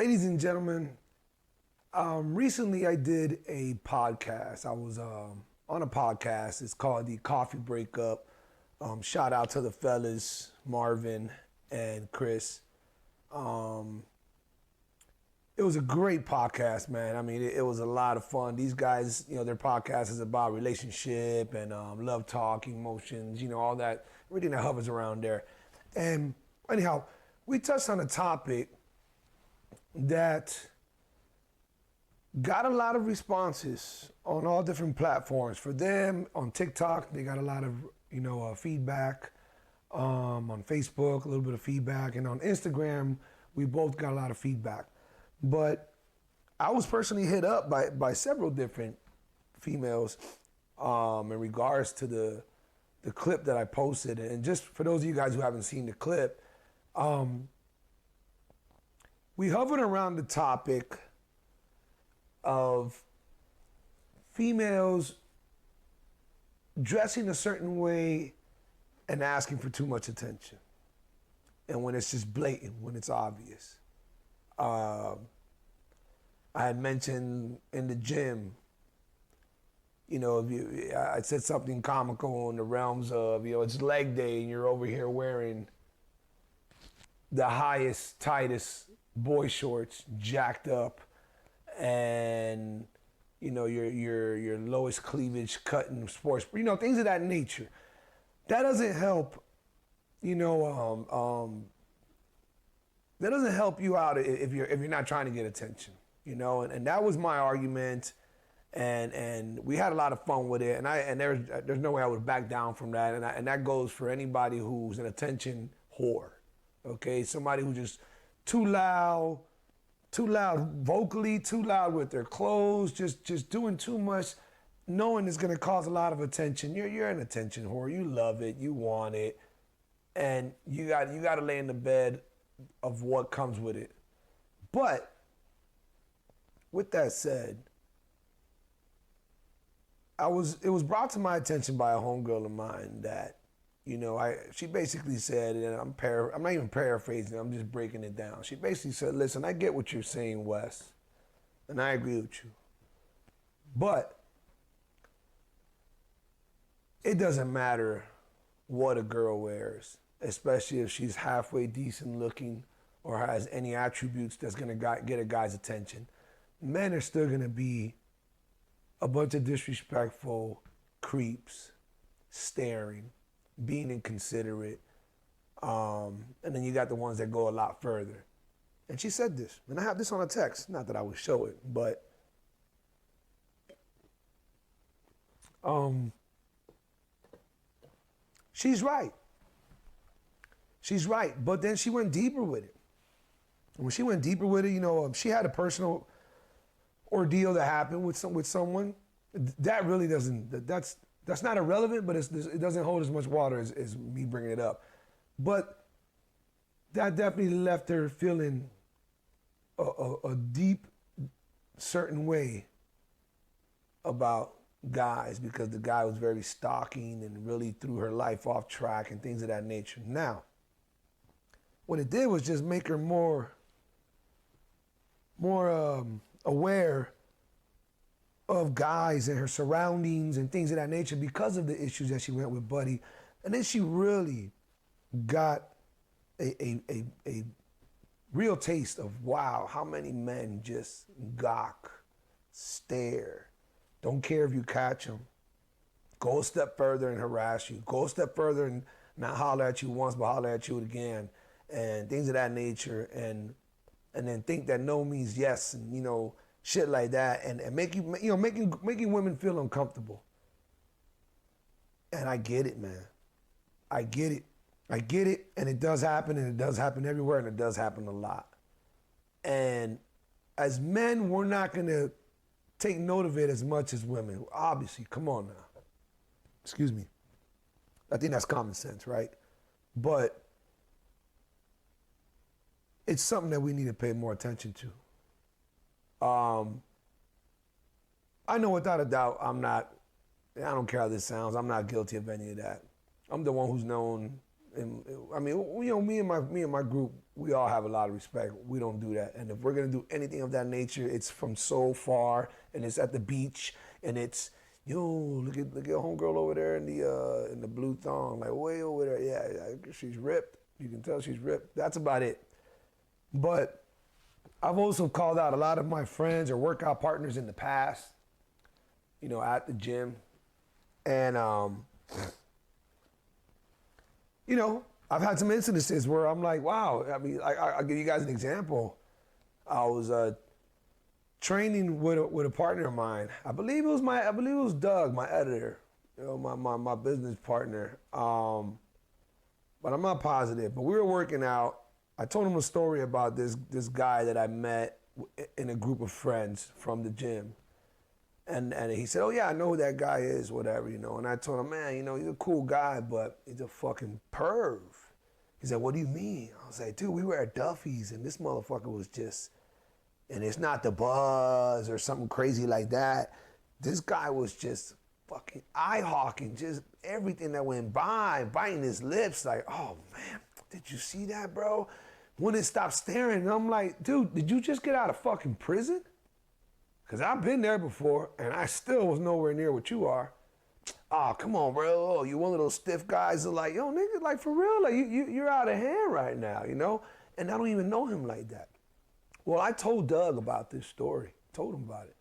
Ladies and gentlemen, recently I did a podcast. I was on a podcast. It's called The Coffee Breakup. Shout out to the fellas, Marvin and Chris. It was a great podcast, man. I mean, it was a lot of fun. These guys, their podcast is about relationship and love talk, emotions, all that, everything that hovers around there. And anyhow, we touched on a topic that got a lot of responses on all different platforms. For them, on TikTok, they got a lot of, feedback. On Facebook, a little bit of feedback. And on Instagram, we both got a lot of feedback. But I was personally hit up by several different females in regards to the clip that I posted. And just for those of you guys who haven't seen the clip, we hovered around the topic of females dressing a certain way and asking for too much attention. And when it's just blatant, when it's obvious. I had mentioned in the gym, I said something comical in the realms of, it's leg day and you're over here wearing the highest, tightest boy shorts, jacked up, and your lowest cleavage cutting sports, things of that nature. That doesn't help, that doesn't help you out if you're not trying to get attention, and that was my argument, and we had a lot of fun with it, and there's no way I would back down from that, and that goes for anybody who's an attention whore, okay, somebody who's just too loud vocally, too loud with their clothes, just doing too much, knowing it's gonna cause a lot of attention. You're an attention whore. You love it, you want it, and you got to lay in the bed of what comes with it. But with that said, it was brought to my attention by a homegirl of mine that, she basically said, and I'm not even paraphrasing, I'm just breaking it down. She basically said, listen, I get what you're saying, Wes, and I agree with you. But it doesn't matter what a girl wears, especially if she's halfway decent looking or has any attributes that's gonna get a guy's attention. Men are still gonna be a bunch of disrespectful creeps, staring, being inconsiderate, and then you got the ones that go a lot further. And she said this, and I have this on a text, not that I would show it, but she's right. She's right, but then she went deeper with it. And when she went deeper with it, she had a personal ordeal that happened with someone. That really doesn't, that's not irrelevant, but it doesn't hold as much water as me bringing it up. But that definitely left her feeling a deep, certain way about guys, because the guy was very stalking and really threw her life off track and things of that nature. Now, what it did was just make her more aware of guys and her surroundings and things of that nature because of the issues that she went with Buddy. And then she really got a real taste of, wow, how many men just gawk, stare, don't care if you catch them, go a step further and harass you, go a step further and not holler at you once, but holler at you again, and things of that nature, and then think that no means yes, and shit like that, and making women feel uncomfortable. And I get it, man. I get it, and it does happen, and it does happen everywhere, and it does happen a lot. And as men, we're not gonna take note of it as much as women. Obviously, come on now. Excuse me. I think that's common sense, right? But it's something that we need to pay more attention to. I know without a doubt I don't care how this sounds, I'm not guilty of any of that. I'm the one who's known And I mean, you know, me and my group, we all have a lot of respect. We don't do that. And if we're gonna do anything of that nature, it's from so far, and it's at the beach, and it's, yo, look at homegirl over there in the blue thong, like way over there. Yeah, she's ripped. You can tell she's ripped. That's about it. But I've also called out a lot of my friends or workout partners in the past, you know, at the gym. And, you know, I've had some incidences where I'm like, wow, I mean, I'll give you guys an example. I was training with a partner of mine. I believe it was Doug, my editor, you know, my business partner. But I'm not positive. But we were working out. I told him a story about this guy that I met in a group of friends from the gym. And he said, oh yeah, I know who that guy is, whatever, you know. And I told him, man, you know, he's a cool guy, but he's a fucking perv. He said, what do you mean? I was like, dude, we were at Duffy's and this motherfucker was just, and it's not the buzz or something crazy like that. This guy was just fucking eye-hawking, just everything that went by, biting his lips, like, oh man, did you see that, bro? Wouldn't stop staring. And I'm like, dude, did you just get out of fucking prison? Because I've been there before, and I still was nowhere near what you are. Oh, come on, bro. Oh, you one of those stiff guys that like, yo, nigga, like for real, like you're out of hand right now, you know? And I don't even know him like that. Well, I told Doug about this story, told him about it.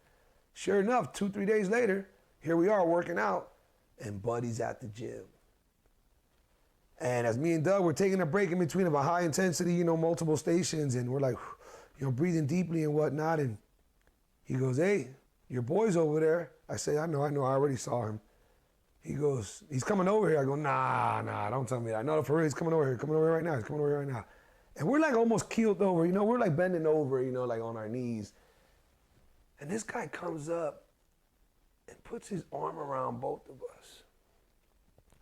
Sure enough, 2-3 days later, here we are working out, and Buddy's at the gym. And as me and Doug were taking a break in between of a high intensity, you know, multiple stations, and we're like, you know, breathing deeply and whatnot, and he goes, hey, your boy's over there. I say, I know, I already saw him. He goes, he's coming over here. I go, nah, don't tell me that. No, for real, he's coming over here right now. He's coming over here right now. And we're like almost keeled over, you know, we're like bending over, you know, like on our knees. And this guy comes up and puts his arm around both of us,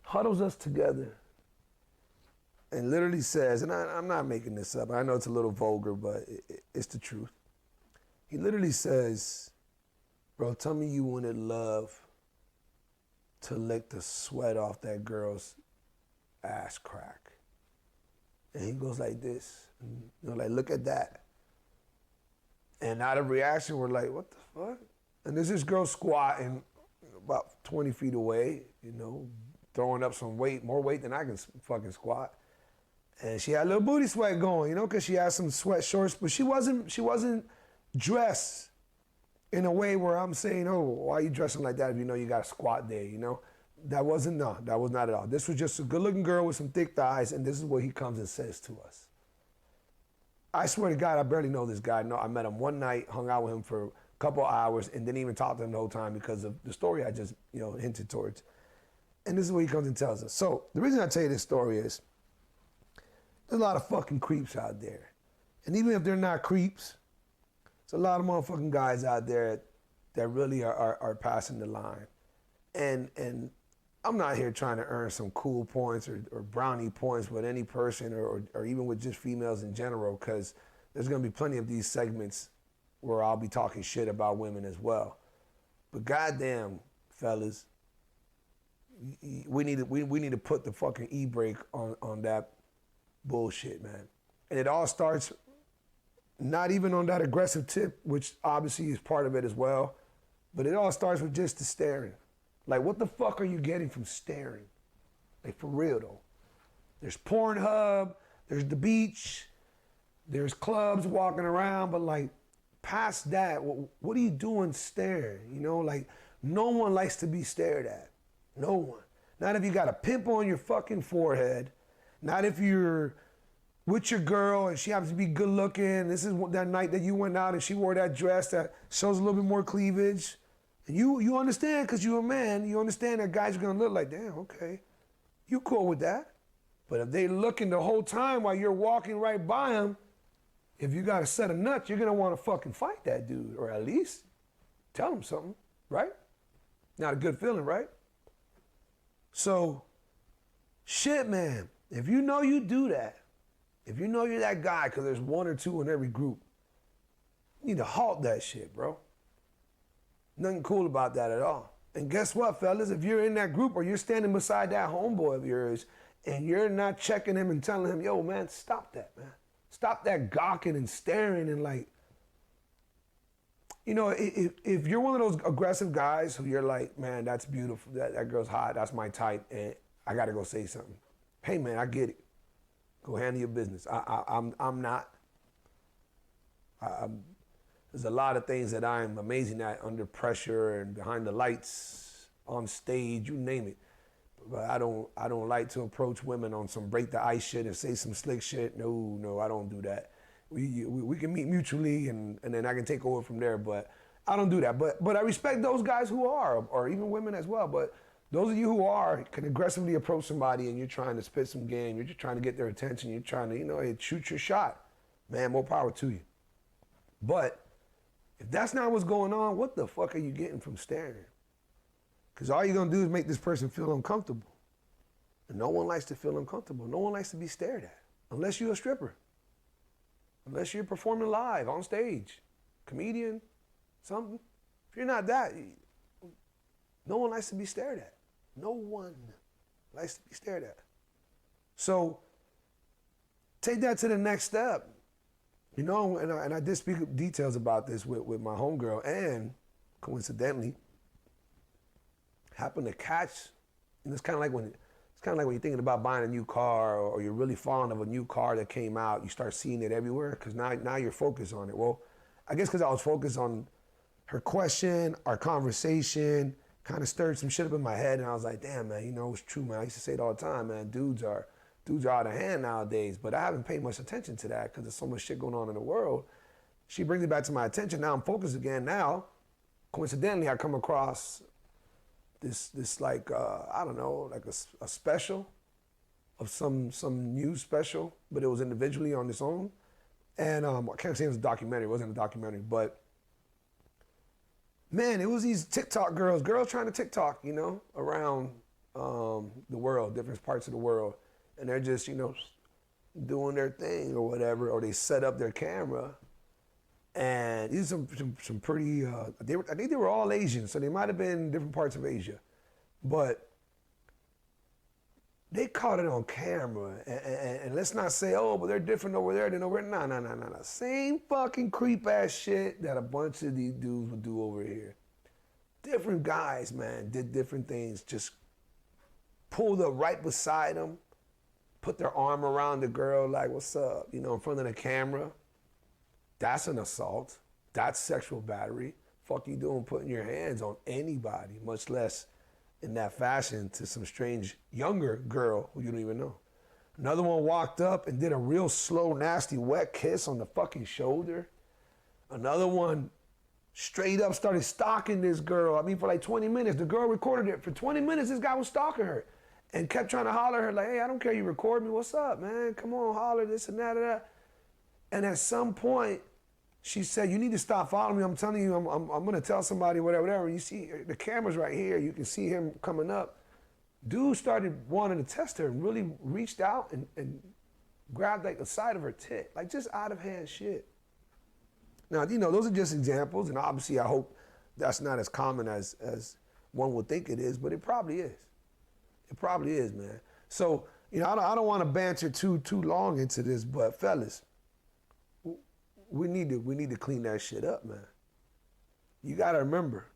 huddles us together, and literally says, and I'm not making this up, I know it's a little vulgar, but it's the truth. He literally says, bro, tell me you wouldn't love to lick the sweat off that girl's ass crack. And he goes like this, you know, like, look at that. And out of reaction, we're like, what the fuck? And there's this girl squatting about 20 feet away, you know, throwing up some weight, more weight than I can fucking squat. And she had a little booty sweat going, you know, because she had some sweat shorts, but she wasn't dressed in a way where I'm saying, oh, why are you dressing like that if you know you got a squat there, you know? That was not at all. This was just a good-looking girl with some thick thighs, and this is what he comes and says to us. I swear to God, I barely know this guy. No, I met him one night, hung out with him for a couple hours, and didn't even talk to him the whole time because of the story I just, you know, hinted towards. And this is what he comes and tells us. So the reason I tell you this story is there's a lot of fucking creeps out there. And even if they're not creeps, there's a lot of motherfucking guys out there that really are passing the line. And I'm not here trying to earn some cool points or brownie points with any person or even with just females in general, because there's gonna be plenty of these segments where I'll be talking shit about women as well. But goddamn, fellas, we need to put the fucking e-brake on that bullshit, man. And it all starts not even on that aggressive tip, which obviously is part of it as well, but it all starts with just the staring. Like, what the fuck are you getting from staring? Like, for real though. There's Pornhub, there's the beach, there's clubs walking around, but like, past that, what are you doing staring? You know, like, no one likes to be stared at. No one. Not if you got a pimple on your fucking forehead. Not if you're with your girl and she happens to be good looking. This is that night that you went out and she wore that dress that shows a little bit more cleavage. And you understand, because you're a man, you understand that guys are gonna look like, damn, okay, you cool with that. But if they looking the whole time while you're walking right by them, if you got a set of nuts, you're gonna wanna fucking fight that dude, or at least tell him something, right? Not a good feeling, right? So, shit, man, if you know you do that, if you know you're that guy, because there's one or two in every group, you need to halt that shit, bro. Nothing cool about that at all. And guess what, fellas? If you're in that group or you're standing beside that homeboy of yours and you're not checking him and telling him, yo, man, stop that, man. Stop that gawking and staring and like, you know, if you're one of those aggressive guys who you're like, man, that's beautiful, that girl's hot, that's my type, and I gotta go say something. Hey, man, I get it. Go handle your business. I'm not. There's a lot of things that I'm amazing at under pressure and behind the lights, on stage, you name it. But I don't like to approach women on some break the ice shit and say some slick shit. No, I don't do that. We can meet mutually and then I can take over from there. But I don't do that. But I respect those guys who are, or even women as well. But those of you who are can aggressively approach somebody and you're trying to spit some game. You're just trying to get their attention. You're trying to, hey, shoot your shot. Man, more power to you. But if that's not what's going on, what the fuck are you getting from staring? Because all you're going to do is make this person feel uncomfortable. And no one likes to feel uncomfortable. No one likes to be stared at. Unless you're a stripper. Unless you're performing live, on stage. Comedian, something. If you're not that, no one likes to be stared at. No one likes to be stared at. So take that to the next step. You know, and I did speak details about this with my homegirl, and coincidentally, happened to catch, and it's kind of like when you're thinking about buying a new car, or you're really fond of a new car that came out, you start seeing it everywhere, because now you're focused on it. Well, I guess because I was focused on her question, our conversation, kind of stirred some shit up in my head, and I was like, damn, man, it's true, man. I used to say it all the time, man, dudes are out of hand nowadays, but I haven't paid much attention to that because there's so much shit going on in the world. She brings it back to my attention. Now I'm focused again. Now, coincidentally, I come across this like, I don't know, like a special of some news special, but it was individually on its own. And I can't say it was a documentary. It wasn't a documentary, but man, it was these TikTok girls trying to TikTok, around the world, different parts of the world. And they're just, doing their thing or whatever, or they set up their camera. And these are some pretty, I think they were all Asian, so they might have been different parts of Asia. But they caught it on camera. And let's not say, oh, but they're different over there than over here. No. Same fucking creep ass shit that a bunch of these dudes would do over here. Different guys, man, did different things. Just pulled up right beside them. Put their arm around the girl like, what's up? In front of the camera. That's an assault. That's sexual battery. Fuck you doing putting your hands on anybody, much less in that fashion to some strange younger girl who you don't even know. Another one walked up and did a real slow, nasty, wet kiss on the fucking shoulder. Another one straight up started stalking this girl. For like 20 minutes. The girl recorded it. For 20 minutes, this guy was stalking her. And kept trying to holler at her like, hey, I don't care you record me. What's up, man? Come on, holler, this and that. And at some point, she said, you need to stop following me. I'm telling you, I'm going to tell somebody, whatever. You see, the camera's right here. You can see him coming up. Dude started wanting to test her and really reached out and grabbed like the side of her tit. Like just out of hand shit. Now, those are just examples. And obviously, I hope that's not as common as one would think it is, but it probably is. It probably is, man. So, I don't want to banter too long into this, but fellas, we need to clean that shit up, man. You got to remember,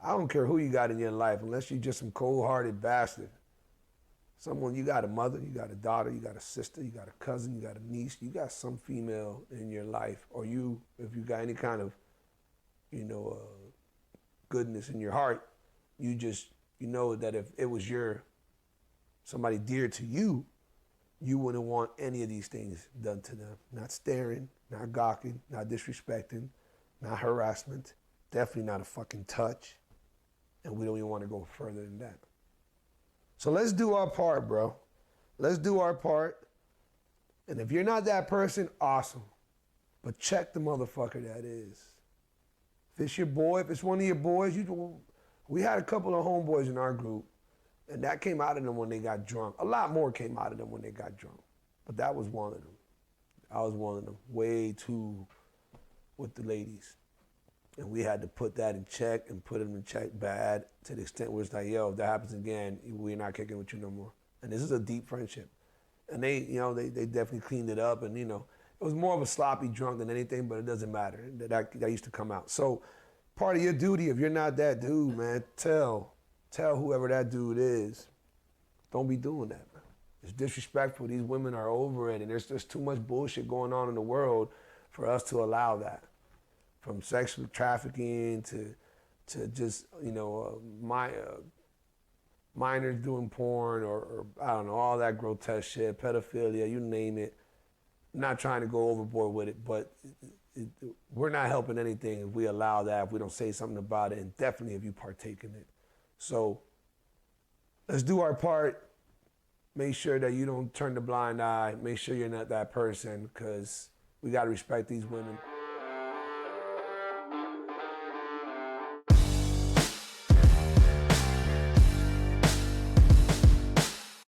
I don't care who you got in your life, unless you're just some cold-hearted bastard. Someone, you got a mother, you got a daughter, you got a sister, you got a cousin, you got a niece, you got some female in your life, or if you got any kind of, goodness in your heart, you know that if it was somebody dear to you, you wouldn't want any of these things done to them. Not staring, not gawking, not disrespecting, not harassment, definitely not a fucking touch. And we don't even want to go further than that. So let's do our part, bro. Let's do our part. And if you're not that person, awesome. But check the motherfucker that is. If it's your boy, if it's one of your boys, we had a couple of homeboys in our group. And that came out of them when they got drunk. A lot more came out of them when they got drunk. But that was one of them. I was one of them. Way too with the ladies. And we had to put that in check bad to the extent where it's like, yo, if that happens again, we're not kicking with you no more. And this is a deep friendship. And they, they definitely cleaned it up. And, it was more of a sloppy drunk than anything, but it doesn't matter. That used to come out. So part of your duty, if you're not that dude, man, tell whoever that dude is, don't be doing that, man. It's disrespectful. These women are over it, and there's too much bullshit going on in the world for us to allow that. From sexual trafficking to just, minors doing porn or I don't know, all that grotesque shit, pedophilia, you name it. I'm not trying to go overboard with it, but we're not helping anything if we allow that, if we don't say something about it, and definitely if you partake in it. So let's do our part. Make sure that you don't turn the blind eye. Make sure you're not that person, because we got to respect these women.